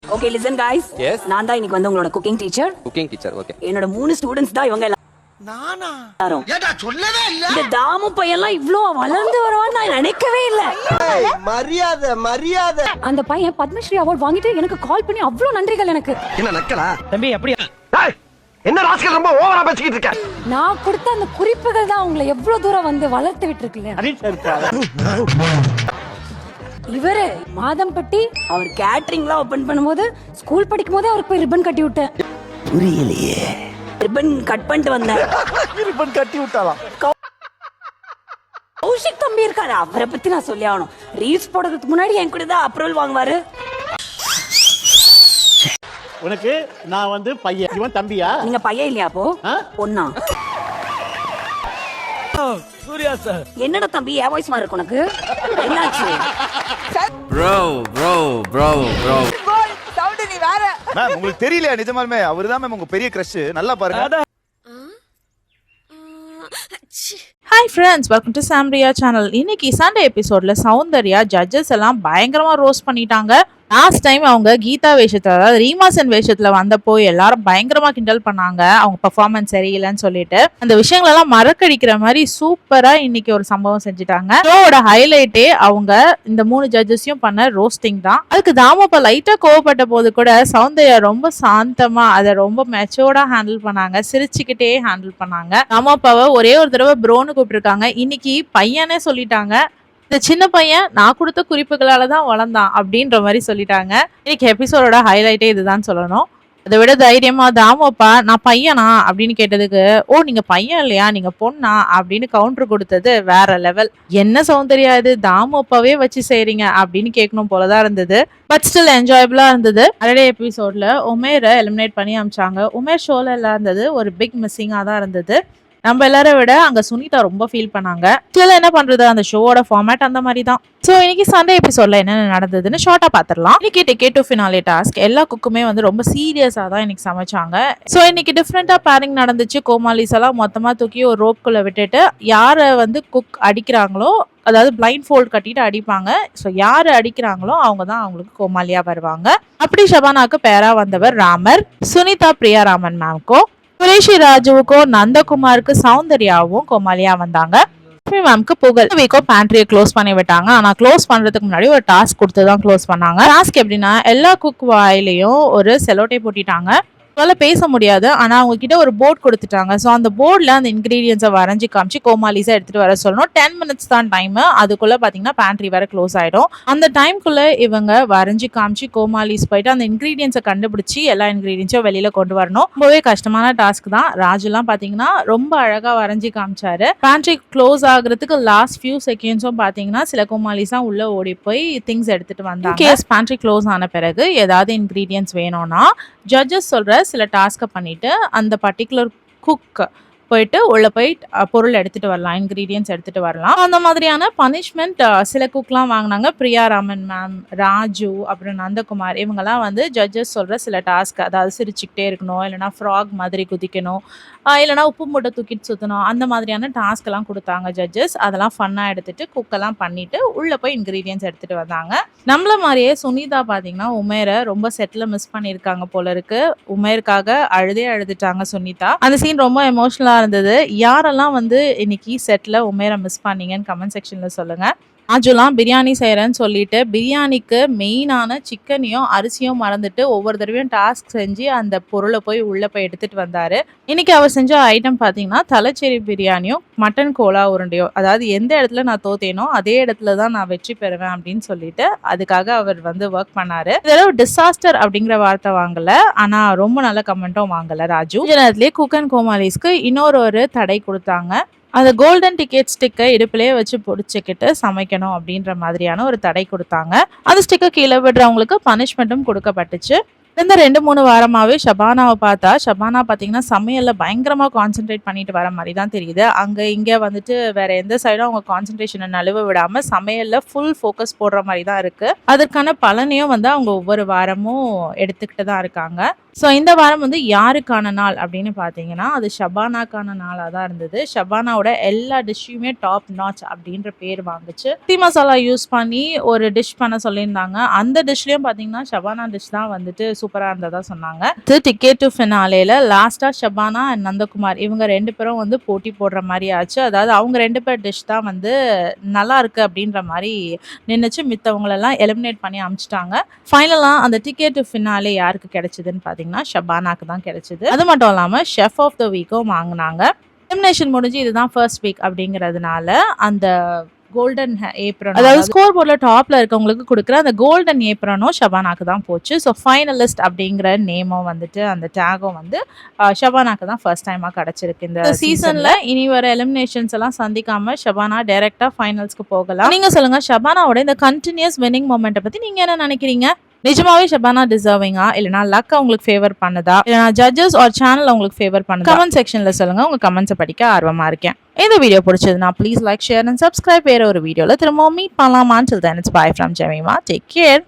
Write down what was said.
Okay listen guys. Yes. நான் தான் இன்னைக்கு வந்து உங்களோட குக்கிங் டீச்சர். ஓகே. என்னோட 3 ஸ்டூடண்ட்ஸ் தான் இவங்க நானா? எல்லாரும். ஏடா சொல்லவே இல்ல. இந்த தாமு பையன்லாம் இவ்ளோ வளர்ந்து வருவான்னு நான் நினைக்கவே இல்ல. மரியாதை. அந்த பையன் பத்மஸ்ரீ அவார்ட் வாங்கிட்டு எனக்கு கால் பண்ணி அவ்ளோ நன்றிகள் எனக்கு. என்ன நக்கலா? தம்பி அப்படியா? டேய், என்ன ராஸ்கல் ரொம்ப ஓவரா பேசிக்கிட்டு இருக்க? நான் கொடுத்த அந்த குறிப்புகள் தான் உங்களை எவ்வளவு தூரம் வந்து வளர்த்து விட்டுருக்குல்ல. இவரு மாதம்பட்டி அவர் கேட்டரிங்லாம் ஓபன் பண்ணும்போது ஸ்கூல் படிக்கும் போதே அவருக்கு போய் ரிப்பன் கட்டி விட்டேன். புரியலையே. ரிப்பன் கட் பண்ணிட்டு வந்தேன். ரிப்பன் கட்டி விட்டாலாம். கௌஷிக் தம்பி இருக்காரு, அவரை பத்தி நான் சொல்லி ஆகணும். ரீல்ஸ் போடுறதுக்கு முன்னாடி என் கூட தான் அப்ரூவல் வாங்குவாரு. உனக்கு நான் வந்து பையன், இவன் தம்பியா? நீங்க பையன் இல்லையா அப்போ? பொண்ணா? சூர்யா சார். என்னடா தம்பி என் வாய்ஸ் மாதிரி இருக்கு உனக்கு? என்னாச்சு? ப்ரோ மேம் உங்களுக்கு தெரியலையா நிஜமாலுமே அவர்தான் மேம் உங்க பெரிய கிரஷ் நல்லா பாருங்க. Hi friends, welcome to Samriya channel. இன்னைக்கு சண்டே எபிசோட்ல சௌந்தர்யா ஜட்ஜஸ் எல்லாம் பயங்கரமா ரோஸ்ட் பண்ணிட்டாங்க. லாஸ்ட் டைம் அவங்க கீதா வேஷத்துல, அதாவது ரீமாசன் வேஷத்துல வந்தப்போ எல்லாரும் பயங்கரமா கிண்டல் பண்ணாங்க அவங்க பெர்ஃபார்மன்ஸ் சரியில்லைன்னு சொல்லிட்டு. அந்த விஷயங்கள் எல்லாம் மறக்கடிக்கிற மாதிரி சூப்பரா இன்னைக்கு ஒரு சம்பவம் செஞ்சுட்டாங்க. ஷோவோட ஹைலைட்டே அவங்க இந்த 3 ஜட்ஜஸையும் பண்ண ரோஸ்டிங் தான். அதுக்கு தாமப்பா லைட்டா கோவப்பட்ட போது கூட சௌந்தர்யா ரொம்ப சாந்தமா அதை ரொம்ப மெச்சோர்டா ஹேண்டில் பண்ணாங்க, சிரிச்சுக்கிட்டே ஹேண்டில் பண்ணாங்க. தாமப்பாவை ஒரே ஒரு தடவை ப்ரோன்னு கூப்பிட்டுருக்காங்க. இன்னைக்கு பையனே சொல்லிட்டாங்க, இந்த சின்ன பையன் நான் கொடுத்த குறிப்புகளால தான் வளர்ந்தான் அப்படின்ற மாதிரி சொல்லிட்டாங்க. இன்னைக்கு எபிசோடோட ஹைலைட்டே இதுதான் சொல்லணும். அதை விட தைரியமா தாமப்பா நான் பையனா அப்படின்னு கேட்டதுக்கு, ஓ நீங்க பையன் இல்லையா நீங்க பொண்ணா அப்படின்னு கவுண்டர் கொடுத்தது வேற லெவல். என்ன சௌந்தர்யா இது, தாமப்பாவே வச்சு செய்றீங்க அப்படின்னு கேட்கணும் போலதான் இருந்தது. பட் ஸ்டில் என்ஜாயபிளா இருந்தது. அதே எபிசோட்ல உமேரை எலிமினேட் பண்ணி அமிச்சாங்க. உமேர் ஷோல எல்லாம் இருந்தது ஒரு பிக் மிஸ்ஸிங்கா தான் இருந்தது. நம்ம எல்லாரும் விட அங்க சுனிதா ரொம்ப ஃபீல் பண்ணாங்க. சில என்ன பண்றது, அந்த ஷோவோட ஃபார்மேட் அந்த மாதிரி தான். ஸோ இன்னைக்கு சண்டே எபிசோட்ல என்னென்ன நடந்ததுன்னு ஷார்ட்டா பாத்திரலாம். இன்னைக்கு டிக்கெட் டு ஃபினாலே டாஸ்க் எல்லா குக்குமே வந்து ரொம்ப சீரியஸா தான் இன்னைக்கு சமைச்சாங்க. ஸோ இன்னைக்கு டிஃப்ரெண்டா பேரிங் நடந்துச்சு. கோமாலிஸ் எல்லாம் மொத்தமா தூக்கி ஒரு ரோப்குள்ள விட்டுட்டு யாரை வந்து குக் அடிக்கிறாங்களோ, அதாவது பிளைண்ட் ஃபோல்ட் கட்டிட்டு அடிப்பாங்க. ஸோ யாரு அடிக்கிறாங்களோ அவங்க தான் அவங்களுக்கு கோமாலியா வருவாங்க. அப்படி ஷபானாக்கு பேரா வந்தவர் ராமர், சுனிதா பிரியாராமன் மேம்க்கும், குரேஷி ராஜுவுக்கும் நந்தகுமாருக்கு சௌந்தர்யாவும் கோமாலியா வந்தாங்க. மேம்க்கு புகழ் பேண்ட்ரியை க்ளோஸ் பண்ணி விட்டாங்க. ஆனா க்ளோஸ் பண்றதுக்கு முன்னாடி ஒரு டாஸ்க் கொடுத்து தான் க்ளோஸ் பண்ணாங்க. டாஸ்க் எப்படின்னா, எல்லா குக் வாயிலையும் ஒரு செலோட்டை போட்டிட்டாங்க. பேச முடியாது, ஆனா அவங்க கிட்ட ஒரு போர்ட் கொடுத்துட்டாங்க. ஸோ அந்த போர்ட்ல அந்த இன்கிரீடியன்ஸை வரைஞ்சி காமிச்சு கோமாலிஸா எடுத்துட்டு வர சொல்லணும். 10 மினிட்ஸ் தான் டைம். அதுக்குள்ள பாத்தீங்கன்னா பேண்ட்ரி வேற க்ளோஸ் ஆயிடும். அந்த டைம்குள்ள இவங்க வரைஞ்சி காமிச்சு கோமாலிஸ் போயிட்டு அந்த இன்கிரீடியன்ஸை கண்டுபிடிச்சி எல்லா இன்கிரீடியன்ஸும் வெளியில கொண்டு வரணும். ரொம்பவே கஷ்டமான டாஸ்க் தான். ராஜுலாம் பாத்தீங்கன்னா ரொம்ப அழகா வரைஞ்சி காமிச்சாரு. பேண்ட்ரி க்ளோஸ் ஆகுறதுக்கு லாஸ்ட் ஃபியூ செகண்ட்ஸும் பாத்தீங்கன்னா சில கோமாலிஸ் தான் உள்ள ஓடி போய் திங்ஸ் எடுத்துட்டு வந்தாங்க. கேஸ் பேண்ட்ரி க்ளோஸ் ஆன பிறகு ஏதாவது இன்கிரீடியன்ஸ் வேணும்னா ஜட்ஜஸ் சொல்ற சில டாஸ்கை பண்ணிட்டு அந்த பர்டிகுலர் குக் போயிட்டு உள்ள போய் பொருள் எடுத்துட்டு வரலாம், இன்கிரீடியன்ஸ் எடுத்துட்டு வரலாம். அந்த மாதிரியான பனிஷ்மெண்ட் சில குக்லாம் வாங்கினாங்க. பிரியாராமன் மேம், ராஜு, அப்புறம் நந்தகுமார் இவங்கெல்லாம் வந்து ஜட்ஜஸ் சொல்ற சில டாஸ்க், அதாவது சிரிச்சுக்கிட்டே இருக்கணும், இல்லைனா ஃப்ராக் மாதிரி குதிக்கணும், இல்லைனா உப்பு மூட்டை தூக்கிட்டு சுற்றணும், அந்த மாதிரியான டாஸ்க் எல்லாம் கொடுத்தாங்க ஜட்ஜஸ். அதெல்லாம் ஃபன்னாக எடுத்துட்டு குக்கெல்லாம் பண்ணிட்டு உள்ள போய் இன்கிரீடியன்ஸ் எடுத்துட்டு வந்தாங்க. நம்மள மாதிரியே சுனிதா பார்த்தீங்கன்னா உமேரை ரொம்ப செட்டில் மிஸ் பண்ணியிருக்காங்க போல இருக்கு. உமேருக்காக அழுதுட்டாங்க சுனிதா. அந்த சீன் ரொம்ப எமோஷனலா இருந்தது. யாரெல்லாம் வந்து இன்னைக்கு செட்ல உமேரை மிஸ் பண்ணீங்கன்னு கமெண்ட் செக்ஷன்ல சொல்லுங்க. ராஜுலாம் பிரியாணி செய்யறேன்னு சொல்லிட்டு பிரியாணிக்கு மெயினான சிக்கனையும் அரிசியும் மறந்துட்டு ஒவ்வொரு தடவையும் டாஸ்க் செஞ்சு அந்த பொருளை போய் உள்ள போய் எடுத்துட்டு வந்தாரு. இன்னைக்கு அவர் செஞ்ச ஐட்டம் பாத்தீங்கன்னா தலைச்சேரி பிரியாணியும் மட்டன் கோலா உருண்டையும், அதாவது எந்த இடத்துல நான் தோத்தேனோ அதே இடத்துல தான் நான் வெற்றி பெறுவேன் அப்படின்னு சொல்லிட்டு அதுக்காக அவர் வந்து ஒர்க் பண்ணாரு. இதெல்லாம் டிசாஸ்டர் அப்படிங்கிற வார்த்தை வாங்கல, ஆனா ரொம்ப நல்ல கமெண்ட்டும் வாங்கல ராஜு. இந்த நேரத்திலேயே குக் அண்ட் கோமாலிஸ்க்கு இன்னொரு தடை கொடுத்தாங்க. அந்த கோல்டன் டிக்கெட் ஸ்டிக்கை இடுப்பிலே வச்சு பிடிச்சிக்கிட்டு சமைக்கணும் அப்படின்ற மாதிரியான ஒரு தடை கொடுத்தாங்க. அந்த ஸ்டிக்கை கீழே விடுறவங்களுக்கு பனிஷ்மெண்ட்டும் கொடுக்கப்பட்டுச்சு. இந்த 2-3 வாரமாவே ஷபானாவை பார்த்தா ஷபானா பார்த்தீங்கன்னா சமையல்ல பயங்கரமா கான்சென்ட்ரேட் பண்ணிட்டு வர மாதிரி தான் தெரியுது. அங்க இங்க வந்துட்டு வேற எந்த சைடும் அவங்க கான்சென்ட்ரேஷனை நழுவ விடாம சமையல்ல ஃபுல் ஃபோக்கஸ் போடுற மாதிரி தான் இருக்கு. அதற்கான பலனையும் வந்து அவங்க ஒவ்வொரு வாரமும் எடுத்துக்கிட்டு தான் இருக்காங்க. ஸோ இந்த வாரம் வந்து யாருக்கான நாள் அப்படின்னு பார்த்தீங்கன்னா அது ஷபானாக்கான நாளாக தான் இருந்தது. ஷபானாவோட எல்லா டிஷ்ஷுமே டாப் நாச் அப்படின்ற பேர் வாங்குச்சு. சித்தி மசாலா யூஸ் பண்ணி ஒரு டிஷ் பண்ண சொல்லியிருந்தாங்க. அந்த டிஷ்லயும் பார்த்தீங்கன்னா ஷபானா டிஷ் தான் வந்துட்டு சூப்பராக இருந்ததா சொன்னாங்க. டிக்கெட் டு ஃபினாலேல லாஸ்டா ஷபானா அண்ட் நந்தகுமார் இவங்க 2 பேரும் வந்து போட்டி போடுற மாதிரி ஆச்சு. அதாவது அவங்க 2 பேர் டிஷ் தான் வந்து நல்லா இருக்கு அப்படின்ற மாதிரி நினைச்சு மித்தவங்களெல்லாம் எலிமினேட் பண்ணி அமிச்சிட்டாங்க. ஃபைனலாக அந்த டிக்கெட் டு ஃபினாலே யாருக்கு கிடைச்சதுன்னு பார்த்தீங்கன்னா ஷபானாக்கு தான் கிடைச்சது. அது மட்டும் இல்லாம ஷெஃப் ஆஃப் த வீக்கும் வாங்கினாங்க. எலிமினேஷன் முடிஞ்சு இதுதான் ஃபர்ஸ்ட் வீக் அப்படிங்கிறதுனால அந்த கோல்டன் ஏப்ரன், அதாவது ஸ்கோர் போர்ட்ல டாப்ல இருக்கவங்களுக்கு கொடுக்குற அந்த கோல்டன் ஏப்ரனும் ஷபானாக்கு தான் போச்சு. ஸோ ஃபைனலிஸ்ட் அப்படிங்கிற நேமும் வந்துட்டு அந்த டேகும் வந்து ஷபானாக்கு தான் ஃபர்ஸ்ட் டைமா கிடைச்சிருக்கு இந்த சீசன்ல. இனி வர எலிமினேஷன்ஸ் எல்லாம் சந்திக்காம ஷபானா டைரக்டா ஃபைனல்ஸ்க்கு போகலாம். நீங்க சொல்லுங்க, ஷபானாவோட இந்த கண்டினியூஸ் வின்னிங் மொமெண்ட்டை பத்தி நீங்க என்ன நினைக்கிறீங்க? நிஜமாவே ஷபானா டிசர்விங்கா, இல்லைனா லக் உங்களுக்கு ஃபேவர் பண்ணுதா, இல்லைனா ஜட்ஜஸ் ஆர் சேனல் உங்களுக்கு ஃபேவர் பண்ணுதா? கமெண்ட் செக்ஷன்ல சொல்லுங்க. உங்க கமெண்ட்ஸை படிக்க ஆர்வமா இருக்கேன். இந்த வீடியோ பிடிச்சதுன்னா please like, share and subscribe. வேற ஒரு வீடியோல திரும்பவும் மீட் பண்ணலாம். Until then, it's bye from Jemima. Take care.